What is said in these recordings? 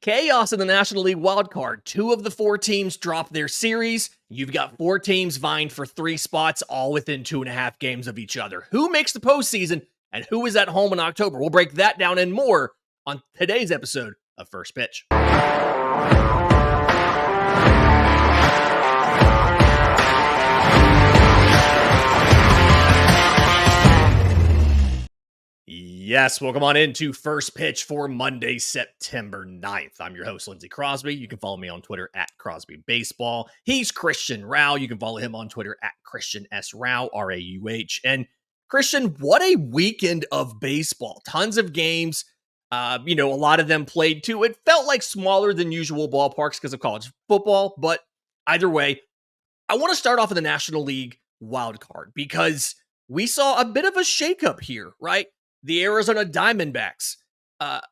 Chaos in the National League Wildcard. 2 of the 4 teams dropped their series. You've got 4 teams vying for 3 spots, all within 2.5 games of each other. Who makes the postseason and who is at home in October? We'll break that down and more on today's episode of First Pitch. Yes, welcome on into First Pitch for Monday, September 9th. I'm your host, Lindsay Crosby. You can follow me on Twitter at Crosby Baseball. He's Christian Rauh. You can follow him on Twitter at Christian S. Rauh, R-A-U-H. And Christian, what a weekend of baseball. Tons of games. A lot of them played too. It felt like smaller than usual ballparks because of college football. But either way, I want to start off in the National League Wildcard because we saw a bit of a shakeup here, right? The Arizona Diamondbacks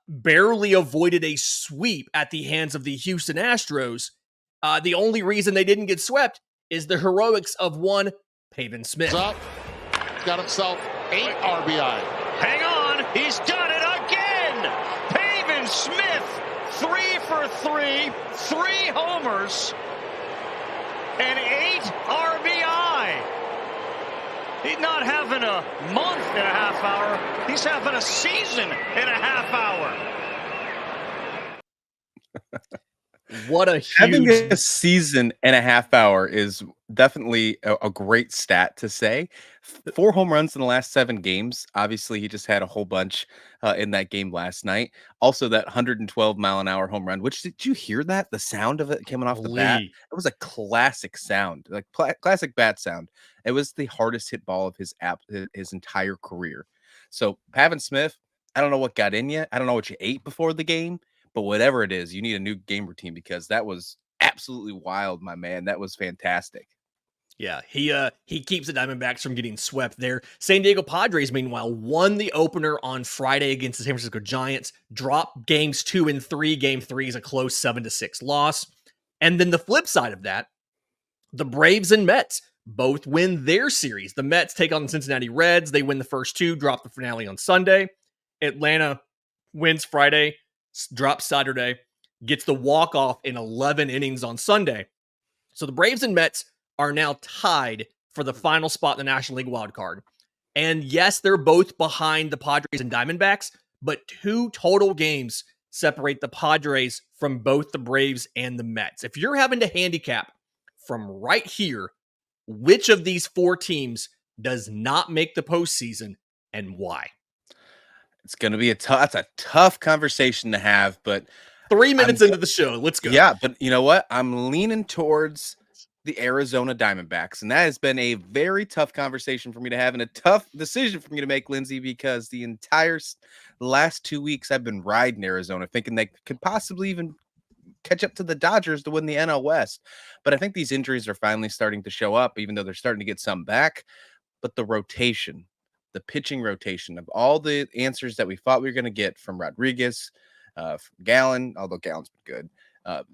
barely avoided a sweep at the hands of the Houston Astros. The only reason they didn't get swept is the heroics of one Pavin Smith. Up, got himself 8 RBI. Hang on, he's done it again! Pavin Smith, 3 for 3, 3 homers, and 8 RBI. He's not having a month and a half hour. He's having a season and a half hour. What a huge... Having a season and a half hour is definitely a great stat to say. 4 home runs in the last 7 games. Obviously, he just had a whole bunch in that game last night. Also, that 112-mile-an-hour home run, which, did you hear that? The sound of it coming off the bat? It was a classic sound, like classic bat sound. It was the hardest hit ball of his entire career. So, Pavin Smith, I don't know what got in you. I don't know what you ate before the game. But whatever it is, you need a new game routine because that was absolutely wild, my man. That was fantastic. Yeah, he keeps the Diamondbacks from getting swept there. San Diego Padres, meanwhile, won the opener on Friday against the San Francisco Giants, dropped games 2 and 3. Game 3 is a close 7-6 loss. And then the flip side of that, the Braves and Mets both win their series. The Mets take on the Cincinnati Reds. They win the first 2, drop the finale on Sunday. Atlanta wins Friday, drops Saturday, gets the walk-off in 11 innings on Sunday. So the Braves and Mets are now tied for the final spot in the National League wildcard. And yes, they're both behind the Padres and Diamondbacks, but 2 total games separate the Padres from both the Braves and the Mets. If you're having to handicap from right here, which of these 4 teams does not make the postseason and why? It's going to be that's a tough conversation to have, but 3 minutes into the show, let's go. Yeah, but you know what? I'm leaning towards the Arizona Diamondbacks, and that has been a very tough conversation for me to have and a tough decision for me to make, Lindsay, because the entire last 2 weeks I've been riding Arizona, thinking they could possibly even catch up to the Dodgers to win the NL West. But I think these injuries are finally starting to show up, even though they're starting to get some back. But the rotation, the pitching rotation of all the answers that we thought we were going to get from Rodriguez, from Gallen, although Gallen's been good,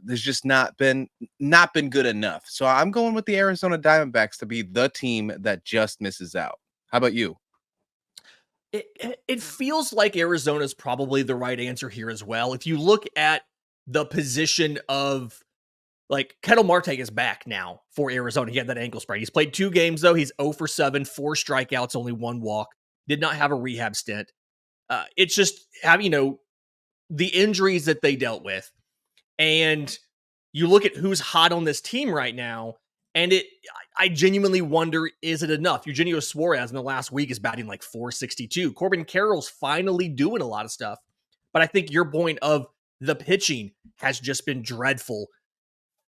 there's just not been good enough. So I'm going with the Arizona Diamondbacks to be the team that just misses out. How about you? It feels like Arizona's probably the right answer here as well. If you look at the position of, like, Ketel Marte is back now for Arizona. He had that ankle sprain. He's played 2 games, though. He's 0 for 7, 4 strikeouts, only 1 walk. Did not have a rehab stint. It's just the injuries that they dealt with. And you look at who's hot on this team right now, and I genuinely wonder, is it enough? Eugenio Suarez in the last week is batting like .462. Corbin Carroll's finally doing a lot of stuff. But I think your point of the pitching has just been dreadful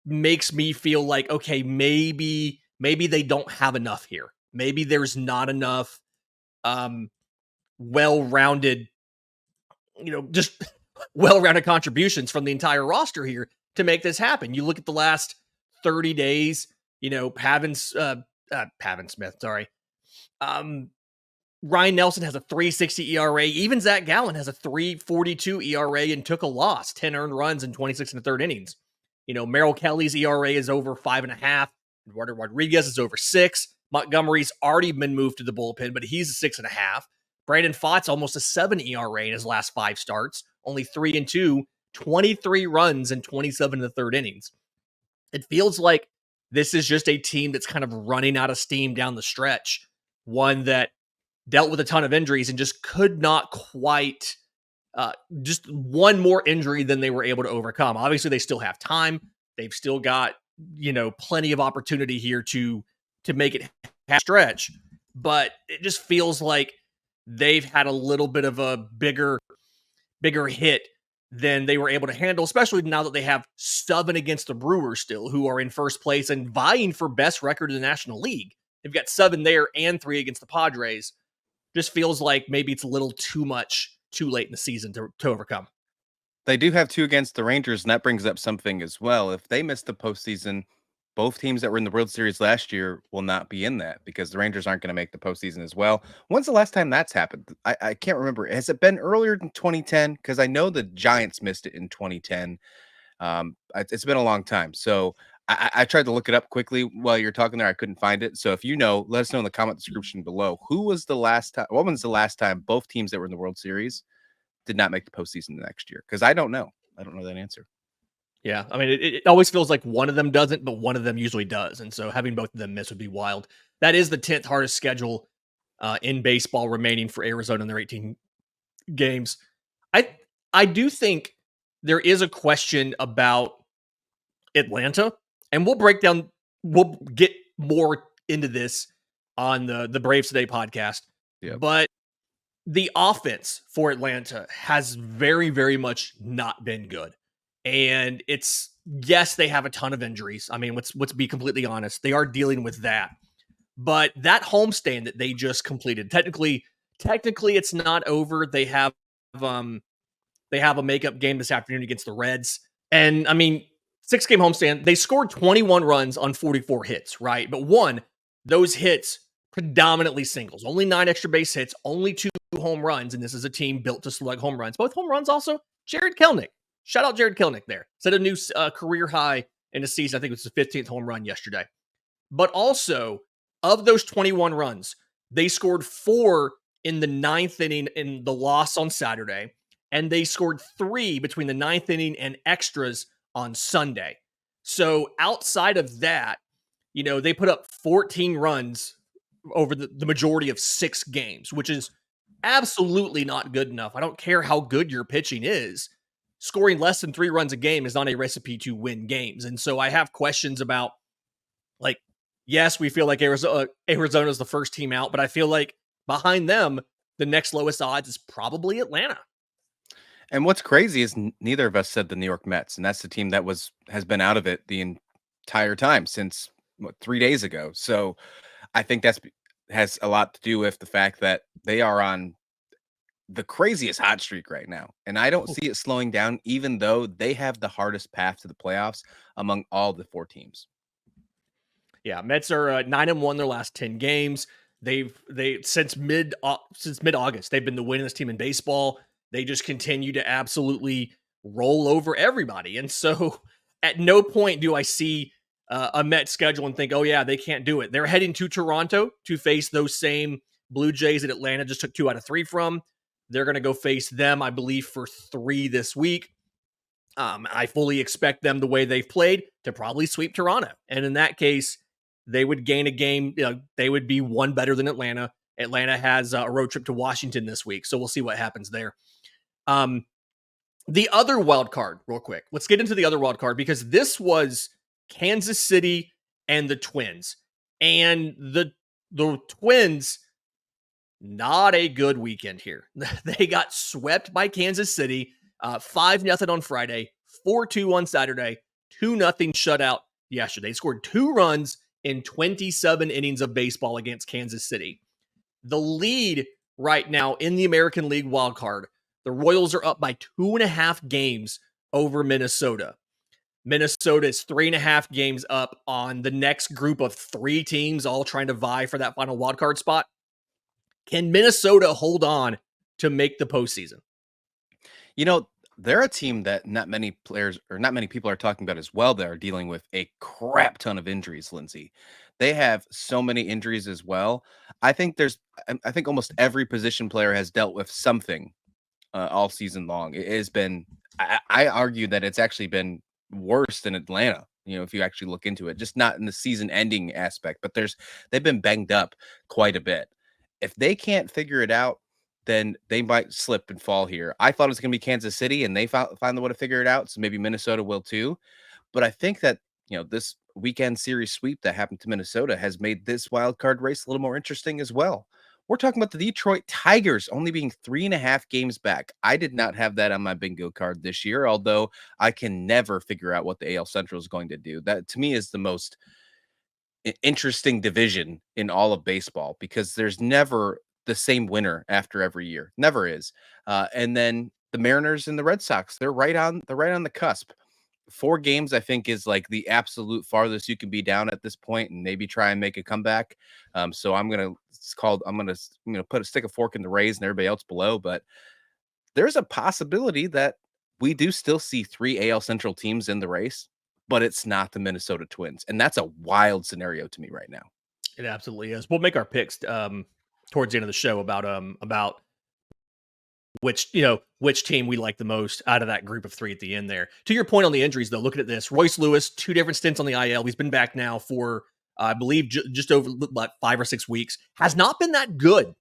makes me feel like, okay, maybe they don't have enough here. Maybe there's not enough well-rounded, just well-rounded contributions from the entire roster here to make this happen. You look at the last 30 days, Pavin Smith, sorry. Ryan Nelson has a 3.60 ERA. Even Zach Gallen has a 3.42 ERA and took a loss, 10 earned runs in 26 and a third innings. Merrill Kelly's ERA is over 5.5. Eduardo Rodriguez is over 6. Montgomery's already been moved to the bullpen, but he's a 6.5. Brandon Pfaadt's almost a 7 ERA in his last 5 starts, only 3-2 23 runs and 27 in the third innings. It feels like this is just a team that's kind of running out of steam down the stretch. One that dealt with a ton of injuries and just could not quite just one more injury than they were able to overcome. Obviously, they still have time. They've still got, plenty of opportunity here to make it stretch. But it just feels like they've had a little bit of a bigger hit than they were able to handle, especially now that they have 7 against the Brewers still, who are in first place and vying for best record in the National League. They've got 7 there and 3 against the Padres. Just feels like maybe it's a little too much too late in the season to overcome. They do have 2 against the Rangers, and that brings up something as well. If they miss the postseason, both teams that were in the World Series last year will not be in that because the Rangers aren't going to make the postseason as well. When's the last time that's happened? I can't remember. Has it been earlier than 2010? Because I know the Giants missed it in 2010. It's been a long time. So I tried to look it up quickly while you're talking there. I couldn't find it. So if you know, let us know in the comment description below. Who was the last time? What was the last time both teams that were in the World Series did not make the postseason the next year? Because I don't know. I don't know that answer. Yeah, I mean, it always feels like one of them doesn't, but one of them usually does. And so having both of them miss would be wild. That is the 10th hardest schedule in baseball remaining for Arizona in their 18 games. I do think there is a question about Atlanta, and we'll get more into this on the Braves Today podcast. Yeah. But the offense for Atlanta has very, very much not been good. And yes, they have a ton of injuries. I mean, let's be completely honest. They are dealing with that. But that homestand that they just completed, technically it's not over. They have a makeup game this afternoon against the Reds. And I mean, 6-game homestand, they scored 21 runs on 44 hits, right? But those hits predominantly singles, only 9 extra base hits, only 2 home runs. And this is a team built to select home runs. Both home runs also, Jared Kelenic. Shout out Jared Kelenic there. Set a new career high in the season. I think it was the 15th home run yesterday. But also, of those 21 runs, they scored 4 in the 9th inning in the loss on Saturday. And they scored 3 between the 9th inning and extras on Sunday. So outside of that, they put up 14 runs over the majority of 6 games, which is absolutely not good enough. I don't care how good your pitching is. Scoring less than 3 runs a game is not a recipe to win games. And so I have questions about, yes, we feel like Arizona is the first team out, but I feel like behind them, the next lowest odds is probably Atlanta. And what's crazy is neither of us said the New York Mets, and that's the team that has been out of it the entire time since 3 days ago. So I think has a lot to do with the fact that they are on the craziest hot streak right now. And I don't see it slowing down, even though they have the hardest path to the playoffs among all the 4 teams. Yeah, Mets are 9-1 their last 10 games. They since mid-August, they've been the winningest team in baseball. They just continue to absolutely roll over everybody. And so at no point do I see a Mets schedule and think, oh yeah, they can't do it. They're heading to Toronto to face those same Blue Jays that Atlanta just took 2 out of 3 from. They're going to go face them, I believe, for 3 this week. I fully expect them, the way they've played, to probably sweep Toronto. And in that case, they would gain a game. They would be 1 better than Atlanta. Atlanta has a road trip to Washington this week, so we'll see what happens there. The other wild card, real quick. Let's get into the other wild card, because this was Kansas City and the Twins. And the Twins, not a good weekend here. They got swept by Kansas City, 5-0 on Friday, 4-2 on Saturday, 2-0 shutout yesterday. They scored 2 runs in 27 innings of baseball against Kansas City. The lead right now in the American League wild card, the Royals are up by 2.5 games over Minnesota. Minnesota is 3.5 games up on the next group of 3 teams, all trying to vie for that final wild card spot. Can Minnesota hold on to make the postseason? They're a team that not many people are talking about as well. That are dealing with a crap ton of injuries, Lindsay. They have so many injuries as well. I think almost every position player has dealt with something all season long. It has been I argue that it's actually been worse than Atlanta. If you actually look into it, just not in the season ending aspect, but they've been banged up quite a bit. If they can't figure it out, then they might slip and fall here. I thought it was going to be Kansas City, and they find the way to figure it out. So maybe Minnesota will too. But I think that this weekend series sweep that happened to Minnesota has made this wild card race a little more interesting as well. We're talking about the Detroit Tigers only being 3.5 games back. I did not have that on my bingo card this year, although I can never figure out what the AL Central is going to do. That to me is the most interesting division in all of baseball because there's never the same winner after every year. Never is. And then the Mariners and the Red Sox, they're right on the cusp. 4 games, I think, is like the absolute farthest you can be down at this point, and maybe try and make a comeback. So I'm gonna stick a fork in the Rays and everybody else below. But there's a possibility that we do still see 3 AL Central teams in the race, but it's not the Minnesota Twins, and that's a wild scenario to me right now. It absolutely is. We'll make our picks towards the end of the show about which team we like the most out of that group of 3 at the end there. To your point on the injuries, though, looking at this, Royce Lewis, 2 different stints on the IL. He's been back now for, I believe, just over like 5 or 6 weeks. Has not been that good.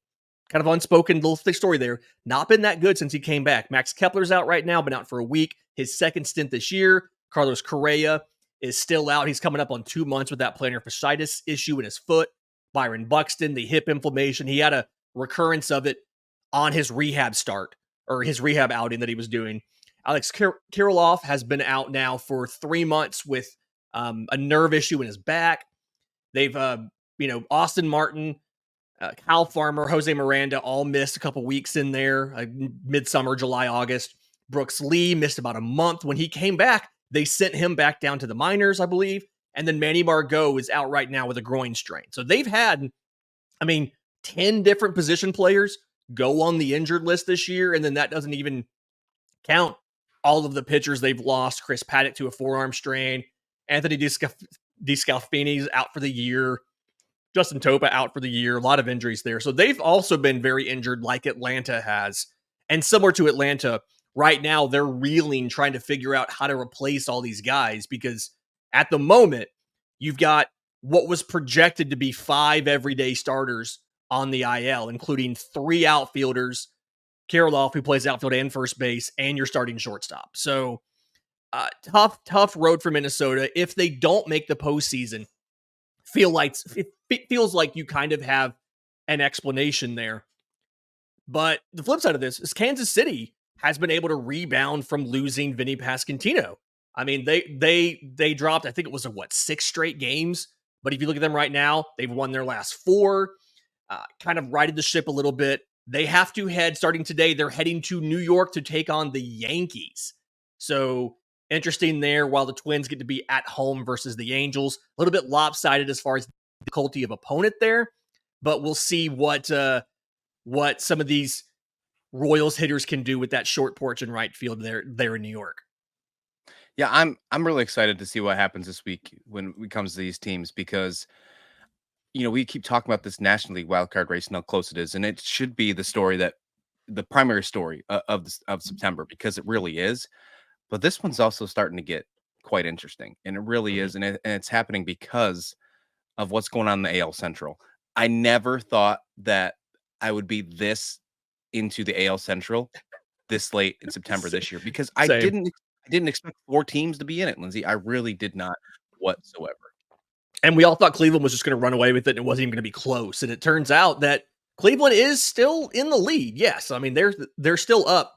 Kind of unspoken little thick story there. Not been that good since he came back. Max Kepler's out right now, been out for a week. His second stint this year. Carlos Correa is still out. He's coming up on 2 months with that plantar fasciitis issue in his foot. Byron Buxton, the hip inflammation. He had a recurrence of it on his rehab start or his rehab outing that he was doing. Alex Kirilloff has been out now for 3 months with a nerve issue in his back. They've, Austin Martin, Kyle Farmer, Jose Miranda all missed a couple weeks in there, midsummer, July, August. Brooks Lee missed about a month. When he came back, they sent him back down to the minors, I believe. And then Manny Margot is out right now with a groin strain. So they've had, 10 different position players go on the injured list this year, and then that doesn't even count all of the pitchers they've lost. Chris Paddock to a forearm strain, Anthony DeScalfini's out for the year, Justin Topa out for the year, a lot of injuries there. So they've also been very injured like Atlanta has. And similar to Atlanta, right now they're reeling, trying to figure out how to replace all these guys because at the moment, you've got what was projected to be 5 everyday starters on the IL, including 3 outfielders, Kirilloff, who plays outfield and first base, and your starting shortstop. So tough road for Minnesota. If they don't make the postseason, it feels like you kind of have an explanation there. But the flip side of this is Kansas City has been able to rebound from losing Vinny Pasquantino. They dropped, I think it was 6 straight games. But if you look at them right now, they've won their last 4. Kind of righted the ship a little bit. They have to head, starting today, they're heading to New York to take on the Yankees. So interesting there, while the Twins get to be at home versus the Angels. A little bit lopsided as far as difficulty of opponent there, but we'll see what some of these Royals hitters can do with that short porch in right field there in New York. Yeah, I'm really excited to see what happens this week when it comes to these teams because we keep talking about this National League wildcard race and how close it is, and it should be the primary story of September because it really is. But this one's also starting to get quite interesting, and it really is, and it's happening because of what's going on in the AL Central. I never thought that I would be this into the AL Central this late in September this year because I didn't expect 4 teams to be in it, Lindsay. I really did not whatsoever. And we all thought Cleveland was just going to run away with it and it wasn't even going to be close. And it turns out that Cleveland is still in the lead. Yes. They're still up,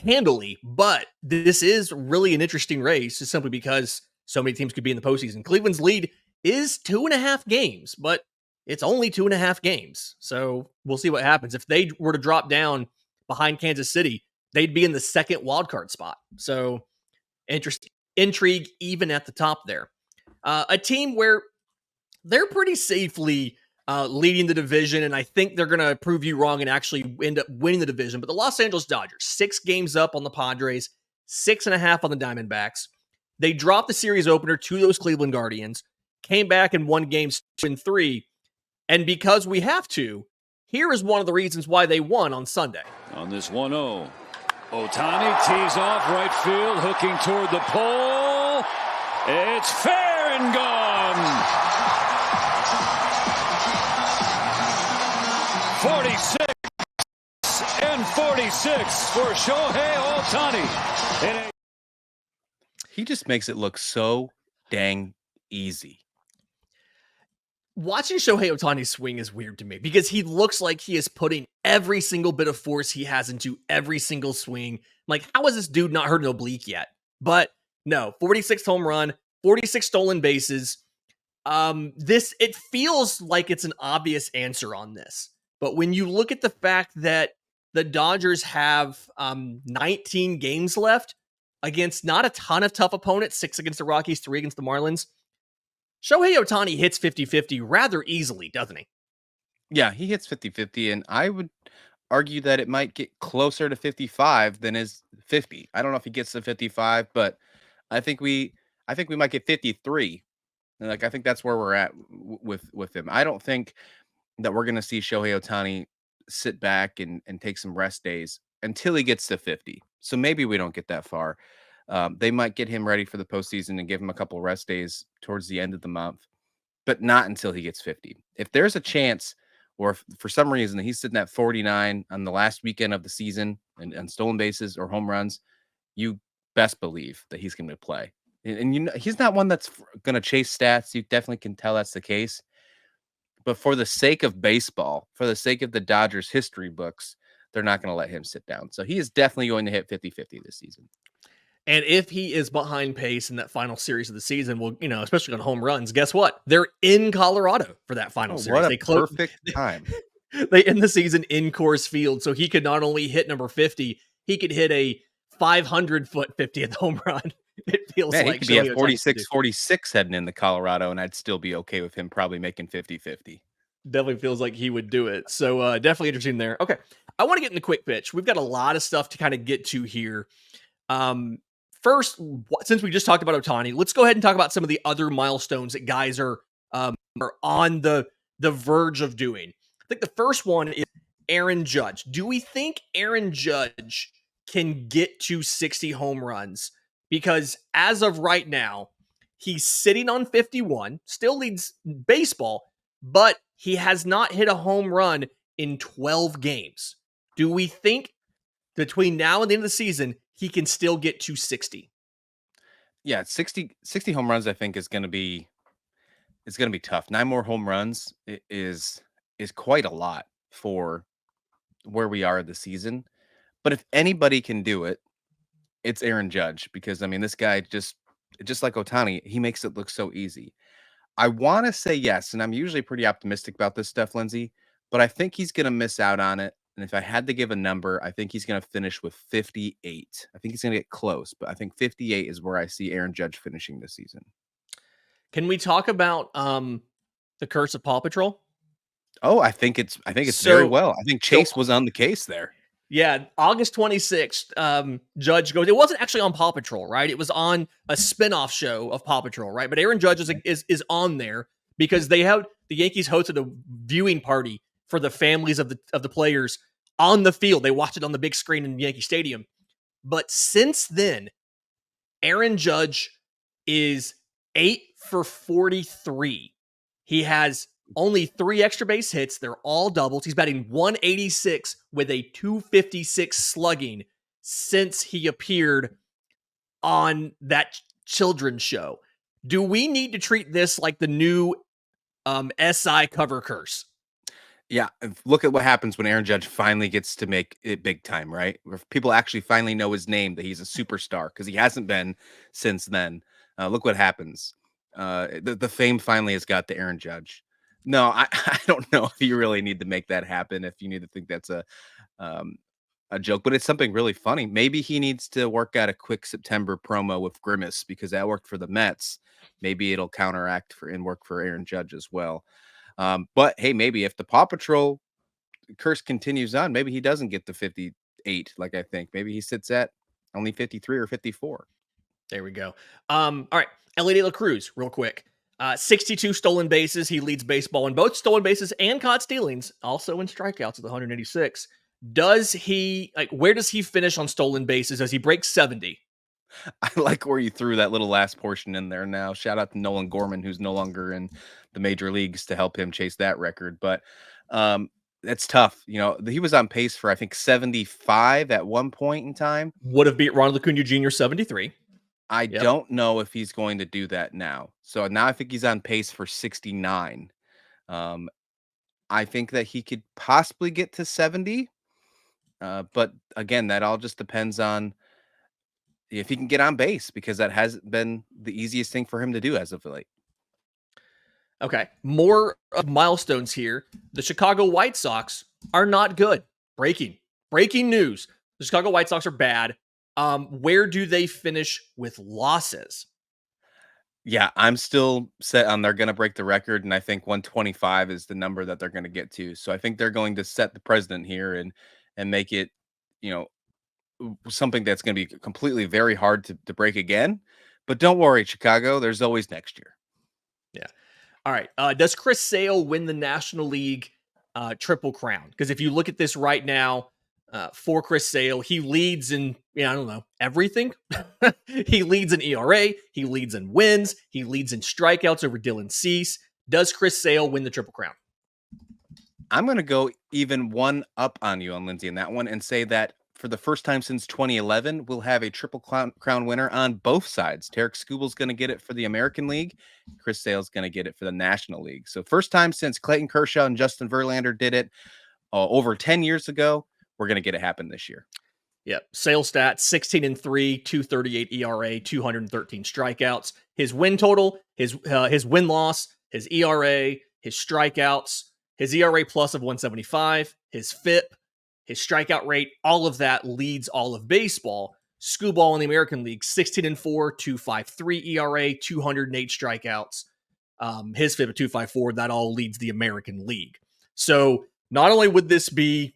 handily, but this is really an interesting race just simply because so many teams could be in the postseason. Cleveland's lead is 2.5 games, but it's only 2.5 games. So we'll see what happens. If they were to drop down behind Kansas City, they'd be in the second wildcard spot. So intrigue even at the top there. A team where they're pretty safely leading the division, and I think they're going to prove you wrong and actually end up winning the division. But the Los Angeles Dodgers, 6 games up on the Padres, 6.5 on the Diamondbacks. They dropped the series opener to those Cleveland Guardians, came back and won games 2 and 3. And because we have to, Here is one of the reasons why they won on Sunday. On this 1-0, Otani tees off right field, hooking toward the pole. It's fair and gone. 46 and 46 for Shohei Otani. He just makes it look so dang easy. Watching Shohei Otani swing is weird to me because he looks like he is putting every single bit of force he has into every single swing. Like, how is this dude not hurt an oblique yet? But no, 46th home run, 46 stolen bases. It feels like it's an obvious answer on this. But when you look at the fact that the Dodgers have 19 games left against not a ton of tough opponents, 6 against the Rockies, 3 against the Marlins, Shohei Otani hits 50-50 rather easily, doesn't he? Yeah, he hits 50-50, and I would argue that it might get closer to 55 than is 50. I don't know if he gets to 55, but I think we might get 53. And I think that's where we're at with him. I don't think that we're going to see Shohei Otani sit back and take some rest days until he gets to 50. So maybe we don't get that far. They might get him ready for the postseason and give him a couple rest days towards the end of the month, but not until he gets 50. If there's a chance, or if for some reason he's sitting at 49 on the last weekend of the season and stolen bases or home runs, you best believe that he's going to play. And you know, he's not one that's going to chase stats. You definitely can tell that's the case. But for the sake of baseball, for the sake of the Dodgers history books, they're not going to let him sit down. So he is definitely going to hit 50-50 this season. And if he is behind pace in that final series of the season, well, you know, especially on home runs, guess what? They're in Colorado for that final series. What a perfect time. They end the season in Coors Field, so he could not only hit number 50, he could hit a 500-foot 50th home run. It feels Man, like he could be at 46 heading into Colorado, and I'd still be okay with him probably making 50-50. Definitely feels like he would do it. So definitely interesting there. Okay, I want to get in the quick pitch. We've got a lot of stuff to kind of get to here. First, since we just talked about Otani, let's go ahead and talk about some of the other milestones that guys are on the verge of doing. I think the first one is Aaron Judge. Do we think Aaron Judge can get to 60 home runs? Because as of right now, he's sitting on 51, still leads baseball, but he has not hit a home run in 12 games. Do we think between now and the end of the season, he can still get to 60? Yeah, 60 home runs, I think, is going to be tough. 9 more home runs is quite a lot for where we are this season. But if anybody can do it, it's Aaron Judge, because I mean, this guy just like Otani, he makes it look so easy. I want to say yes, and I'm usually pretty optimistic about this stuff, Lindsay, but I think he's going to miss out on it. And if I had to give a number, I think he's going to finish with 58. I think he's going to get close, but I think 58 is where I see Aaron Judge finishing this season. Can we talk about the curse of Paw Patrol? Oh, I think it's very well. I think Chase was on the case there. Yeah, August 26th, Judge goes. It wasn't actually on Paw Patrol, right? It was on a spinoff show of Paw Patrol, right? But Aaron Judge is on there because the Yankees hosted a viewing party for the families of the players on the field. They watched it on the big screen in Yankee Stadium. But since then, Aaron Judge is 8 for 43. He has only 3 extra base hits. They're all doubles. He's batting 186 with a 256 slugging since he appeared on that children's show. Do we need to treat this like the new SI cover curse? Yeah, look at what happens when Aaron Judge finally gets to make it big time, right? Where people actually finally know his name, that he's a superstar, because he hasn't been since then. Look what happens. The fame finally has got to Aaron Judge. No, I don't know if you really need to make that happen, if you need to think that's a joke, but it's something really funny. Maybe he needs to work out a quick September promo with Grimace, because that worked for the Mets. Maybe it'll counteract and work for Aaron Judge as well. But hey, maybe if the Paw Patrol curse continues on, maybe he doesn't get the 58 like I think. Maybe he sits at only 53 or 54. There we go. All right, Ellie De La Cruz, real quick. 62 stolen bases. He leads baseball in both stolen bases and caught stealings, also in strikeouts with 186. Does he, where does he finish on stolen bases? Does he break 70? I like where you threw that little last portion in there now. Shout out to Nolan Gorman, who's no longer in the major leagues, to help him chase that record. But it's tough. He was on pace for, I think, 75 at one point in time. Would have beat Ronald Acuna Jr. 73. I don't know if he's going to do that now. So now I think he's on pace for 69. I think that he could possibly get to 70. But again, that all just depends on if he can get on base, because that has been the easiest thing for him to do as of late. Okay, more milestones here. The Chicago White Sox are not good. Breaking news. The Chicago White Sox are bad. Where do they finish with losses? Yeah, I'm still set on they're going to break the record, and I think 125 is the number that they're going to get to. So I think they're going to set the precedent here and make it, something that's going to be completely very hard to break again. But don't worry, Chicago, there's always next year. Yeah. All right. Does Chris Sale win the National League Triple Crown? Because if you look at this right now, for Chris Sale, he leads in, everything. He leads in ERA. He leads in wins. He leads in strikeouts over Dylan Cease. Does Chris Sale win the Triple Crown? I'm going to go even one up on you on Lindsay in that one and say that for the first time since 2011, we'll have a Triple Crown winner on both sides. Tarek Skubal's going to get it for the American League. Chris Sale's going to get it for the National League. So first time since Clayton Kershaw and Justin Verlander did it over 10 years ago. We're going to get it happen this year. Yep. Sale stats, 16-3, 238 ERA, 213 strikeouts. His win total, his win-loss, his ERA, his strikeouts, his ERA plus of 175, his FIP, his strikeout rate, all of that leads all of baseball. Skubal in the American League, 16-4, 253 ERA, 208 strikeouts. His FIP of 254, that all leads the American League. So not only would this be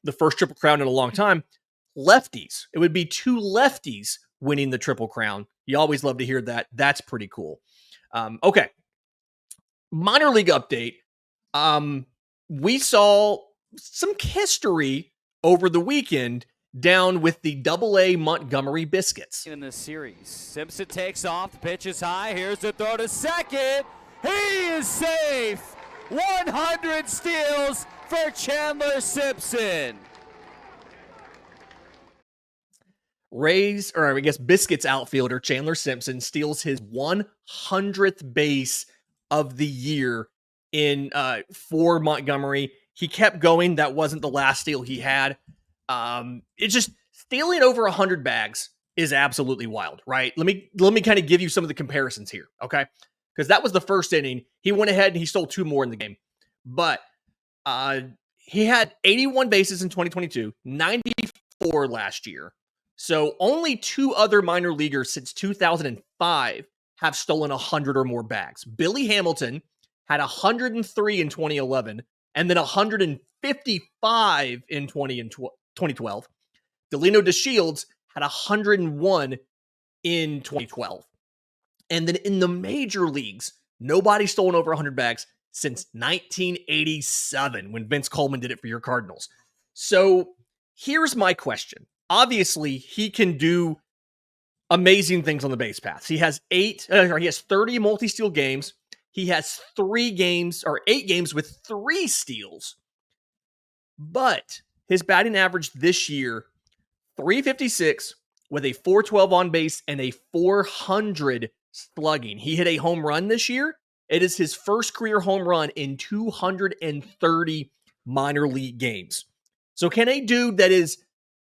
the first Triple Crown in a long time, lefties. It would be two lefties winning the Triple Crown. You always love to hear that. That's pretty cool. Okay. Minor league update. We saw some history over the weekend down with the Double-A Montgomery Biscuits. In this series, Simpson takes off, the pitch is high, here's the throw to second. He is safe. 100 steals for Chandler Simpson. Biscuits outfielder Chandler Simpson steals his 100th base of the year for Montgomery. He kept going. That wasn't the last steal he had. It's just stealing over 100 bags is absolutely wild, right? Let me kind of give you some of the comparisons here, okay? Because that was the first inning. He went ahead and he stole two more in the game. But he had 81 bases in 2022, 94 last year. So only two other minor leaguers since 2005 have stolen 100 or more bags. Billy Hamilton had 103 in 2011 and then 155 in 2012. Delino DeShields had 101 in 2012. And then in the major leagues, nobody's stolen over 100 bags since 1987 when Vince Coleman did it for your Cardinals. So here's my question. Obviously, he can do amazing things on the base paths. He has 30 multi-steal games. He has 8 games with 3 steals. But his batting average this year, 356 with a 412 on base and a 400 slugging. He hit a home run this year. It is his first career home run in 230 minor league games. So can a dude that is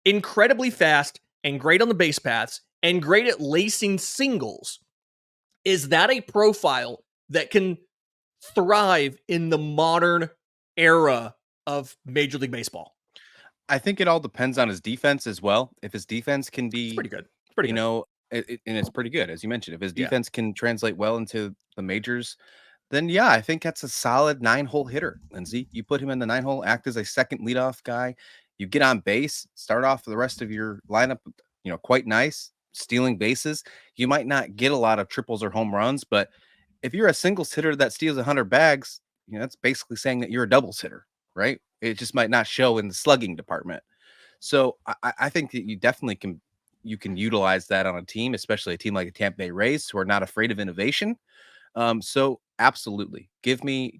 incredibly fast and great on the base paths and great at lacing singles, is that a profile that can thrive in the modern era of Major League Baseball? I think it all depends on his defense as well. If his defense can be It's pretty good. And it's pretty good, as you mentioned. If his defense can translate well into the majors, then yeah, I think that's a solid 9-hole hitter, Lindsay. You put him in the 9-hole, act as a second leadoff guy. You get on base, start off the rest of your lineup, quite nice, stealing bases. You might not get a lot of triples or home runs, but if you're a singles hitter that steals 100 bags, that's basically saying that you're a doubles hitter, right? It just might not show in the slugging department. So I think that you can utilize that on a team, especially a team like the Tampa Bay Rays, who are not afraid of innovation. So absolutely, give me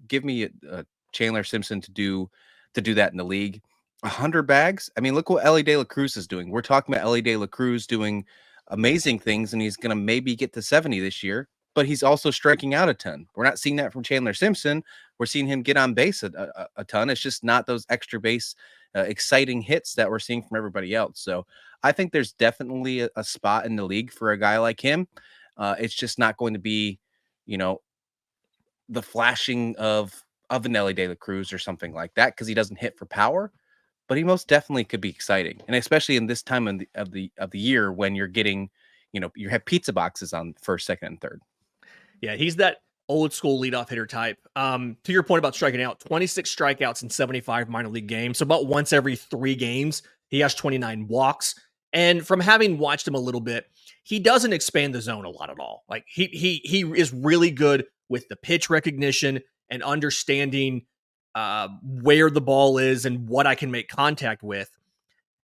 Chandler Simpson to do that in the league. 100 bags. I mean, look what Ellie De La Cruz is doing. We're talking about Ellie De La Cruz doing amazing things, and he's going to maybe get to 70 this year. But he's also striking out a ton. We're not seeing that from Chandler Simpson. We're seeing him get on base a ton. It's just not those extra base, exciting hits that we're seeing from everybody else. So I think there's definitely a spot in the league for a guy like him. It's just not going to be, the flashing of an Ellie De La Cruz or something like that, because he doesn't hit for power. But he most definitely could be exciting, and especially in this time of the year when you're getting, you have pizza boxes on first, second, and third. Yeah, he's that old school leadoff hitter type. To your point about striking out, 26 strikeouts in 75 minor league games. So about once every 3 games, he has 29 walks. And from having watched him a little bit, he doesn't expand the zone a lot at all. Like he is really good with the pitch recognition and understanding where the ball is and what I can make contact with.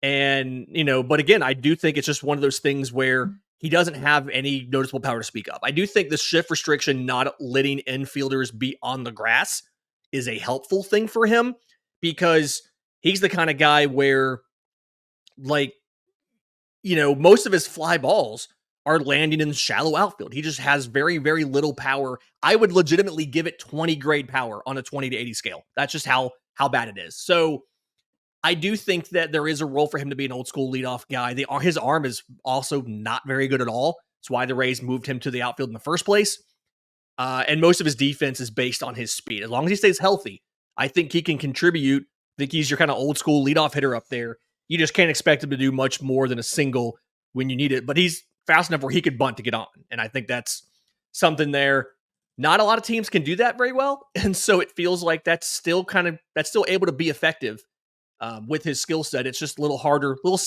And, but again, I do think it's just one of those things where he doesn't have any noticeable power to speak of. I do think the shift restriction, not letting infielders be on the grass, is a helpful thing for him, because he's the kind of guy where, most of his fly balls are landing in shallow outfield. He just has very, very little power. I would legitimately give it 20 grade power on a 20 to 80 scale. That's just how bad it is. So I do think that there is a role for him to be an old school leadoff guy. His arm is also not very good at all. That's why the Rays moved him to the outfield in the first place. And most of his defense is based on his speed. As long as he stays healthy, I think he can contribute. I think he's your kind of old school leadoff hitter up there. You just can't expect him to do much more than a single when you need it. But he's fast enough where he could bunt to get on. And I think that's something there. Not a lot of teams can do that very well. And so it feels like that's still able to be effective. With his skill set, it's just a little harder, little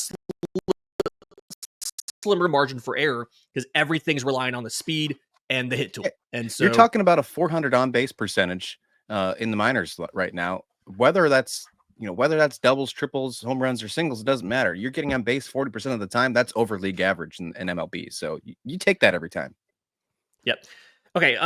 slimmer margin for error, because everything's relying on the speed and the hit tool. And so you're talking about a 400 on base percentage in the minors right now. Whether that's doubles, triples, home runs, or singles, it doesn't matter. You're getting on base 40% of the time. That's over league average in MLB. So you take that every time. Yep. Okay.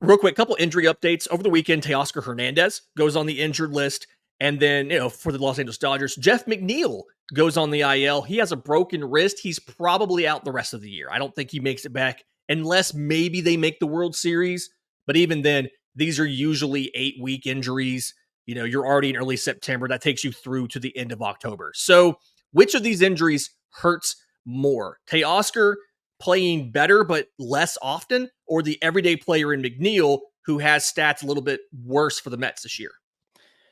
Real quick, couple injury updates over the weekend. Teoscar Hernandez goes on the injured list. And then, for the Los Angeles Dodgers, Jeff McNeil goes on the IL. He has a broken wrist. He's probably out the rest of the year. I don't think he makes it back unless maybe they make the World Series. But even then, these are usually 8-week injuries. You're already in early September. That takes you through to the end of October. So which of these injuries hurts more? Teoscar playing better but less often, or the everyday player in McNeil who has stats a little bit worse for the Mets this year?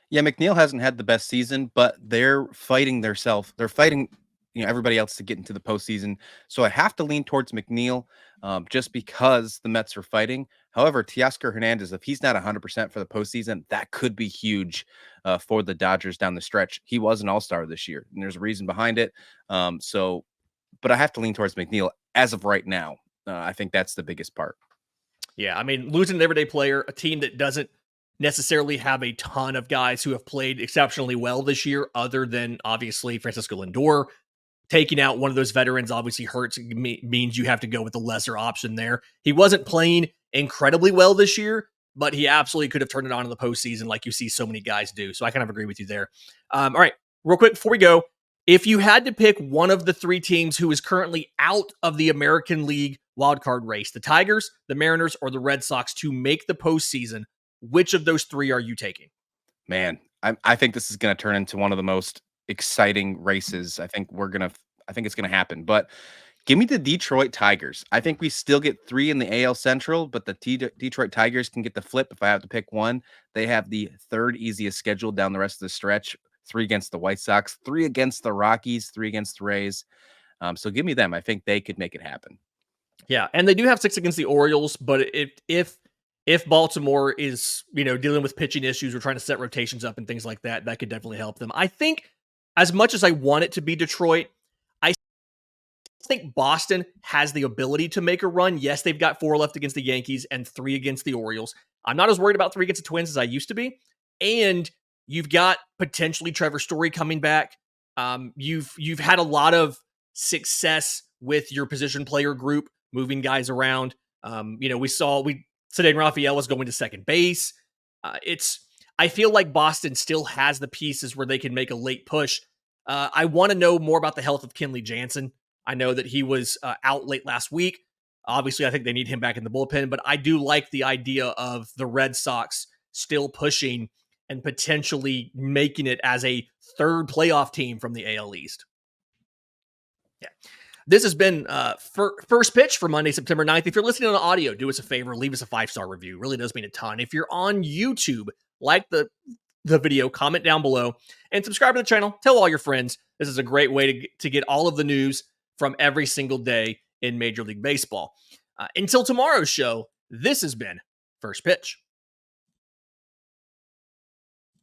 Yeah, McNeil hasn't had the best season, but they're fighting themselves. They're fighting, everybody else to get into the postseason. So I have to lean towards McNeil just because the Mets are fighting. However, Teoscar Hernandez, if he's not 100% for the postseason, that could be huge for the Dodgers down the stretch. He was an all-star this year, and there's a reason behind it. But I have to lean towards McNeil as of right now. I think that's the biggest part. Yeah, I mean, losing an everyday player, a team that doesn't necessarily have a ton of guys who have played exceptionally well this year, other than obviously Francisco Lindor. Taking out one of those veterans obviously hurts. Means you have to go with the lesser option there. He wasn't playing incredibly well this year, but he absolutely could have turned it on in the postseason like you see so many guys do. So I kind of agree with you there. All right, real quick before we go, if you had to pick one of the 3 teams who is currently out of the American League wildcard race, the Tigers, the Mariners, or the Red Sox, to make the postseason, which of those 3 are you taking? Man, I think this is going to turn into one of the most exciting races. I think it's going to happen. But give me the Detroit Tigers. I think we still get 3 in the AL Central, but the Detroit Tigers can get the flip if I have to pick one. They have the 3rd easiest schedule down the rest of the stretch. 3 against the White Sox, 3 against the Rockies, 3 against the Rays. So give me them. I think they could make it happen. Yeah, and they do have 6 against the Orioles, but if Baltimore is, dealing with pitching issues or trying to set rotations up and things like that, that could definitely help them. I think as much as I want it to be Detroit, I think Boston has the ability to make a run. Yes, they've got 4 left against the Yankees and 3 against the Orioles. I'm not as worried about 3 against the Twins as I used to be. And you've got potentially Trevor Story coming back. You've had a lot of success with your position player group, moving guys around. We Cedric Raphael was going to second base. I feel like Boston still has the pieces where they can make a late push. I want to know more about the health of Kenley Jansen. I know that he was out late last week. Obviously, I think they need him back in the bullpen, but I do like the idea of the Red Sox still pushing and potentially making it as a third playoff team from the AL East. Yeah. This has been First Pitch for Monday, September 9th. If you're listening on audio, do us a favor, leave us a 5-star review. It really does mean a ton. If you're on YouTube, like the video, comment down below, and subscribe to the channel. Tell all your friends. This is a great way to get all of the news from every single day in Major League Baseball. Until tomorrow's show, this has been First Pitch.